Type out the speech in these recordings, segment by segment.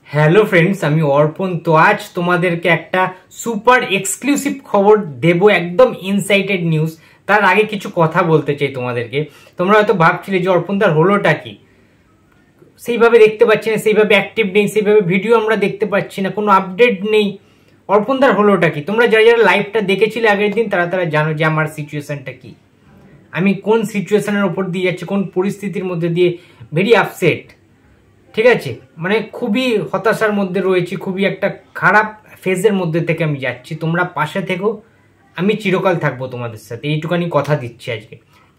Hello friends, আমি অর্পণ। তো আজ তোমাদেরকে একটা সুপার এক্সক্লুসিভ খবর দেব, একদম ইনসাইটেড নিউজ। তার আগে কিছু কথা বলতে চাই তোমাদেরকে। তোমরা হয়তো ভাবছিলে যে অর্পণদার হলোটা কি, সেইভাবে দেখতে পাচ্ছি না, সেইভাবে অ্যাক্টিভ নেই, সেইভাবে ভিডিও আমরা দেখতে পাচ্ছি না, কোনো আপডেট নেই। অর্পণদার হলোটা কি? তোমরা যারা যারা লাইভটা দেখেছিলে আগের দিন তারা তারা জানো যে আমার সিচুয়েশনটা কি, আমি কোন সিচুয়েশনের ওপর দিয়ে যাচ্ছি, কোন পরিস্থিতির মধ্যে দিয়ে। ভেরি আপসেট, ঠিক আছে, মানে খুবই হতাশার মধ্যে রয়েছি, খুবই একটা খারাপ ফেজের মধ্যে থেকে আমি যাচ্ছি। তোমরা পাশে থেকো, আমি চিরকাল থাকবো তোমাদের সাথে, এইটুখানি কথা দিচ্ছি আজকে।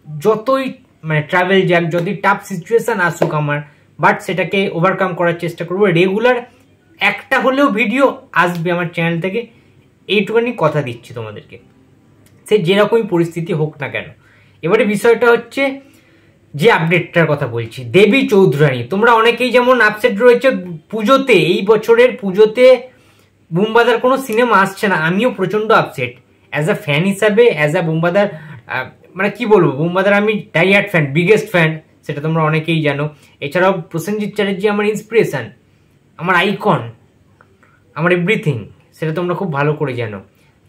যতই মানে ট্রাভেল যাক, যতই টাফ সিচুয়েশন আসুক আমার, বাট সেটাকে ওভারকাম করার চেষ্টা করবো। রেগুলার একটা হলেও ভিডিও আসবে আমার চ্যানেল থেকে, এইটুখানি কথা দিচ্ছি তোমাদেরকে, সে যেরকমই পরিস্থিতি হোক না কেন। এবারে বিষয়টা হচ্ছে যে আপডেটটার কথা বলছি, দেবী চৌধুরানী। তোমরা অনেকেই যেমন আপসেট রয়েছে পুজোতে, এই বছরের পুজোতে বুমবাদার কোনো সিনেমা আসছে না। আমিও প্রচন্ড আপসেট অ্যাজ আ ফ্যান হিসাবে, অ্যাজ আ বুমবাদার, মানে কি বলবো, বুমবাদার আমি ডাইহার্ট ফ্যান, বিগেস্ট ফ্যান, সেটা তোমরা অনেকেই জানো। এছাড়াও প্রসেনজিৎ চ্যাটার্জি আমার ইন্সপিরেশন, আমার আইকন, আমার এভরিথিং, সেটা তোমরা খুব ভালো করে জানো।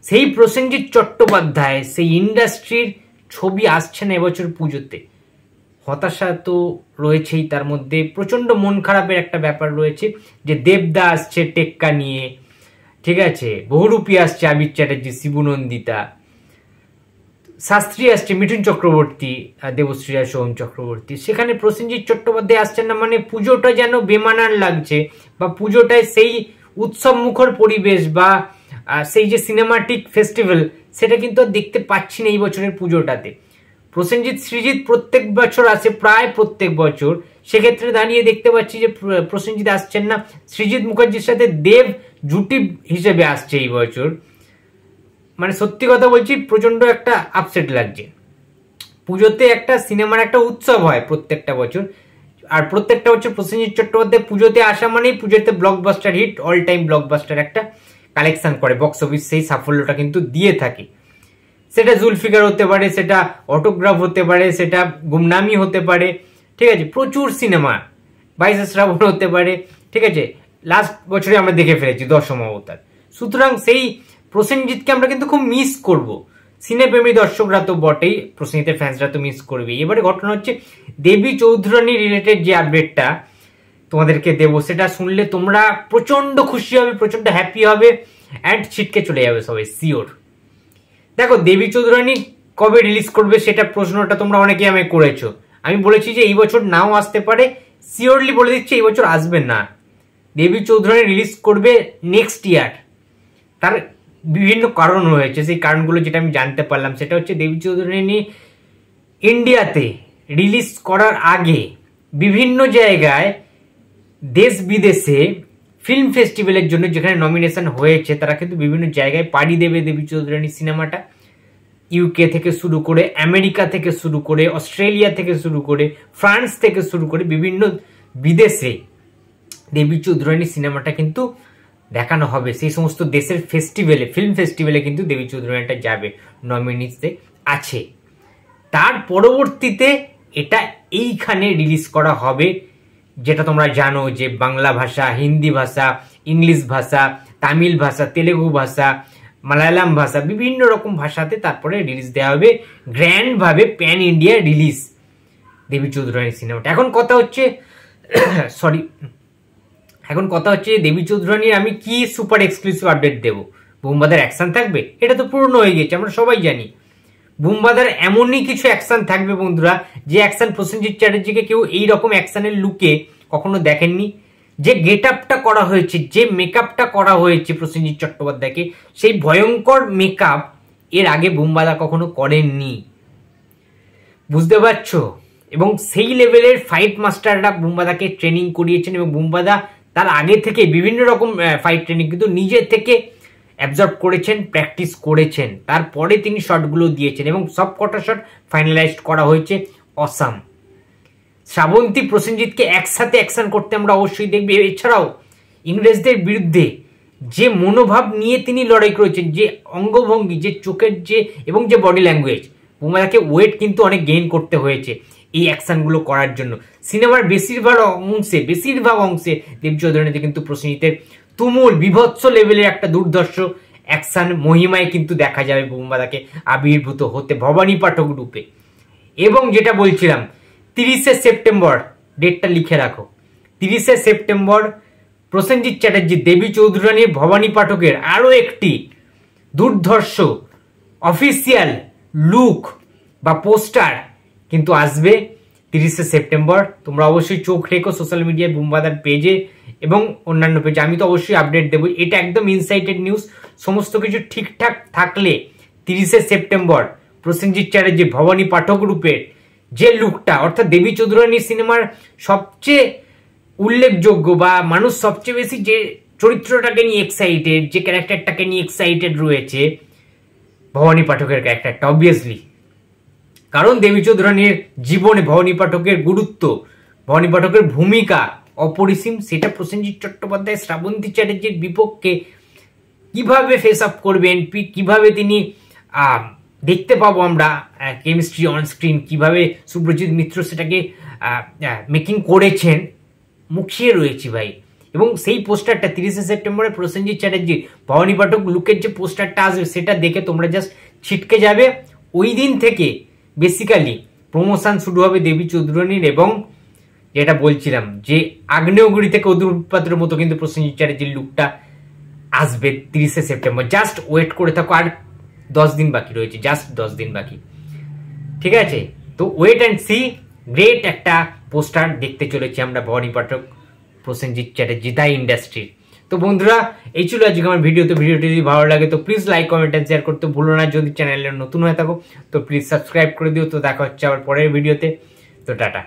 সেই প্রসেনজিৎ চট্টোপাধ্যায়, সেই ইন্ডাস্ট্রির ছবি আসছে না এবছর পুজোতে। হতাশা তো রয়েছেই, তার মধ্যে প্রচন্ড মন খারাপের একটা ব্যাপার রয়েছে যে দেবদা আসছে টেক্কা নিয়ে, ঠিক আছে, বহুরূপী আসছে আবির চ্যাটার্জি, শিবুনন্দিতা, শাস্ত্রী আসছে, মিঠুন চক্রবর্তী, দেবশ্রীয়া, সোহম চক্রবর্তী। সেখানে প্রসেনজিৎ চট্টোপাধ্যায় আসছেন না, মানে পুজোটা যেন বেমানান লাগছে, বা পুজোটায় সেই উৎসব মুখর পরিবেশ বা সেই যে সিনেমাটিক ফেস্টিভ্যাল, সেটা কিন্তু দেখতে পাচ্ছি না এই বছরের পুজোটাতে। প্রসেনজিৎ সৃজিৎ প্রত্যেক বছর আসে, প্রায় প্রত্যেক বছর, সেক্ষেত্রে দাঁড়িয়ে দেখতে পাচ্ছি যে প্রসেনজিৎ আসছেন না। সৃজিৎ মুখার্জির সাথে দেব জুটি হিসেবে আসছে এই বছর। মানে সত্যি কথা বলছি, প্রচন্ড একটা আপসেট লাগছে। পুজোতে একটা সিনেমার একটা উৎসব হয় প্রত্যেকটা বছর, আর প্রত্যেকটা বছর প্রসেনজিৎ চট্টোপাধ্যায় পুজোতে আসা মানেই পুজোতে blockbuster hit, all time blockbuster একটা কালেকশন করে, বক্স অফিস সেই সাফল্যটা কিন্তু দিয়ে থাকে। সেটা জুলফিকার হতে পারে, সেটা অটোগ্রাফ হতে পারে, সেটা গুমনামি হতে পারে, ঠিক আছে, প্রচুর সিনেমা, 22 শ্রাবণ হতে পারে, ঠিক আছে, লাস্ট বছরে আমরা দেখে ফেলেছি দশম অবতার। সুতরাং সেই প্রসেনজিৎকে আমরা কিন্তু খুব মিস করব। সিনেপ্রেমী দর্শকরা তো বটেই, প্রসেনজিতের ফ্যান্সরা তো মিস করবেই। এবারে ঘটনা হচ্ছে দেবী চৌধুরানী রিলেটেড যে আপডেটটা তোমাদেরকে দেবো, সেটা শুনলে তোমরা প্রচন্ড খুশি হবে, প্রচন্ড হ্যাপি হবে, অ্যান্ড ছিটকে চলে যাবে সবাই, শিওর। দেখো, দেবী চৌধুরানী কবে রিলিজ করবে সেটা প্রশ্নটা তোমরা অনেকেই আমায় করেছো। আমি বলেছি যে এই বছর নাও আসতে পারে, শিওরলি বলে দিচ্ছি এই বছর আসবে না। দেবী চৌধুরানী রিলিজ করবে নেক্সট ইয়ার। তার বিভিন্ন কারণ রয়েছে, সেই কারণগুলো যেটা আমি জানতে পারলাম সেটা হচ্ছে দেবী চৌধুরানী ইন্ডিয়াতে রিলিজ করার আগে বিভিন্ন জায়গায় দেশ বিদেশে ফিল্ম ফেস্টিভ্যালের জন্য যেখানে নমিনেশন হয়েছে, তারা কিন্তু বিভিন্ন জায়গায় পাড়ি দেবে দেবী চৌধুরানী সিনেমাটা। ইউকে থেকে শুরু করে, আমেরিকা থেকে শুরু করে, অস্ট্রেলিয়া থেকে শুরু করে, ফ্রান্স থেকে শুরু করে বিভিন্ন বিদেশে দেবী চৌধুরানী সিনেমাটা কিন্তু দেখানো হবে। সেই সমস্ত দেশের ফেস্টিভ্যালে, ফিল্ম ফেস্টিভ্যালে কিন্তু দেবী চৌধুরানীটা যাবে, নমিনিতে আছে। তার পরবর্তীতে এটা এইখানে রিলিজ করা হবে, যেটা তোমরা জানো যে বাংলা ভাষা, হিন্দি ভাষা, ইংলিশ ভাষা, তামিল ভাষা, তেলেগু ভাষা, মালায়ালাম ভাষা, বিভিন্ন রকম ভাষাতে তারপরে রিলিজ দেওয়া হবে, গ্র্যান্ড ভাবে প্যান ইন্ডিয়া রিলিজ দেবী চৌধুরানী সিনেমাটা। এখন কথা হচ্ছে দেবী চৌধুরানীর আমি কি সুপার এক্সক্লুসিভ আপডেট দেবো। বুমবাদার অ্যাকশন থাকবে, এটা তো পুরনো হয়ে গেছে, আমরা সবাই জানি। বুমবাদার এমনই কিছু অ্যাকশন থাকবে বন্ধুরা, যে অ্যাকশন প্রসেনজিৎ চ্যাটার্জিকে কেউ এইরকম অ্যাকশনের লুকে কখনো দেখেননি। যে গেট আপটা করা হয়েছে, যে মেকআপটা করা হয়েছে প্রসেনজিৎ চট্টোপাধ্যায়কে, সেই ভয়ঙ্কর মেকআপ এর আগে বুমবাদা কখনো করেননি, বুঝতে পারছো? এবং সেই লেভেলের ফাইট মাস্টাররা বুমবাদাকে ট্রেনিং করিয়েছেন, এবং বুমবাদা তার আগে থেকে বিভিন্ন রকম ফাইট ট্রেনিং কিন্তু নিজে থেকে অ্যাবজর্ব করেছেন, প্র্যাকটিস করেছেন, তারপরে তিনি শটগুলো দিয়েছেন, এবং সব কটা শট ফাইনালাইজড করা হয়েছে অসাম। শ্রাবন্তী প্রসেনজিৎকে একসাথে অ্যাকশন করতে আমরা অবশ্যই দেখবি। এছাড়াও ইংরেজদের বিরুদ্ধে যে মনোভাব নিয়ে তিনি লড়াই করেছেন, যে অঙ্গভঙ্গি, যে চোখের যে এবং যে বডি ল্যাঙ্গুয়েজ, বুমবাদাকে ওয়েট কিন্তু অনেক গেইন করতে হয়েছে। এই অ্যাকশনগুলো করার জন্য। সিনেমার বেশিরভাগ অংশে দেব চৌধুরানীতে কিন্তু প্রসেনজিতের তুমুল বিভৎস লেভেলের একটা দুর্ধর্ষ অ্যাকশন মহিমায় কিন্তু দেখা যাবে বোমবাদাকে আবির্ভূত হতে ভবানী পাঠক রূপে। এবং যেটা বলছিলাম 30শে সেপ্টেম্বর ডেটটা লিখে রাখো, 30শে সেপ্টেম্বর প্রসেনজিৎ চ্যাটার্জি দেবী চৌধুরানীর ভবানী পাঠকের আরো একটি দুর্ধর্ষ অফিসিয়াল লুক বা পোস্টার কিন্তু আসবে 30শে সেপ্টেম্বর। তোমরা অবশ্যই চোখ রেখো সোশ্যাল মিডিয়ায় বুমবাদার পেজে এবং অন্যান্য পেজে, আমি তো অবশ্যই আপডেট দেবো। এটা একদম ইনসাইটেড নিউজ। সমস্ত কিছু ঠিকঠাক থাকলে 30শে সেপ্টেম্বর প্রসেনজিৎ চ্যাটার্জি ভবানী পাঠক রূপের যে লুকটা, অর্থাৎ দেবী চৌধুরানী সিনেমার সবচেয়ে উল্লেখযোগ্য বা মানুষ সবচেয়ে বেশি যে চরিত্রটাকে নিয়ে এক্সাইটেড, যে ক্যারেক্টারটাকে নিয়ে এক্সাইটেড রয়েছে, ভবানী পাঠকের ক্যারেক্টারটা অবভিয়াসলি। কারণ দেবী চৌধুরানীর জীবনে ভবানী পাঠকের গুরুত্ব, ভবানী পাঠকের ভূমিকা অপরিসীম। সেটা প্রসেনজিৎ চট্টোপাধ্যায় শ্রাবন্তী চ্যাটার্জির বিপক্ষে কিভাবে ফেস আপ করবেন, কিভাবে তিনি দেখতে পাবো আমরা কেমিস্ট্রি অন স্ক্রিন, কিভাবে সুব্রজিৎ মিত্র সেটাকে মেকিং করেছেন, মুখিয়ে রয়েছি ভাই। এবং সেই পোস্টারটা 30শে সেপ্টেম্বরে প্রসেনজিৎ চ্যাটার্জির ভবানী পাঠক লুকের যে পোস্টারটা আসবে সেটা দেখে তোমরা জাস্ট ছিটকে যাবে। ওই দিন থেকে বেসিক্যালি প্রমোশন শুরু হবে দেবী চৌধুরানীর। এবং যেটা বলছিলাম যে আগ্নেয়গিরি থেকে অদূরপাতের মতো কিন্তু প্রসেনজিৎ চ্যাটার্জির লুকটা আসবে 30শে সেপ্টেম্বর। জাস্ট ওয়েট করে থাকো, আর 10 দিন বাকি রয়েছে, জাস্ট 10 দিন বাকি, ঠিক আছে? তো ওয়েট অ্যান্ড সি, গ্রেট একটা পোস্টার দেখতে চলেছি আমরা ভবানী পাঠক প্রসেনজিৎ চ্যাটার্জি দ্য ইন্ডাস্ট্রি। তো বন্ধুরা, এই ছিল আজকে আমার ভিডিও। তো ভিডিওটি যদি ভালো লাগে তো please like, comment and share করতে ভুলো না। যদি চ্যানেলে নতুন হয়ে থাকো তো প্লিজ সাবস্ক্রাইব করে দিও। তো দেখা হচ্ছে আবার পরের ভিডিওতে। তো টাটা।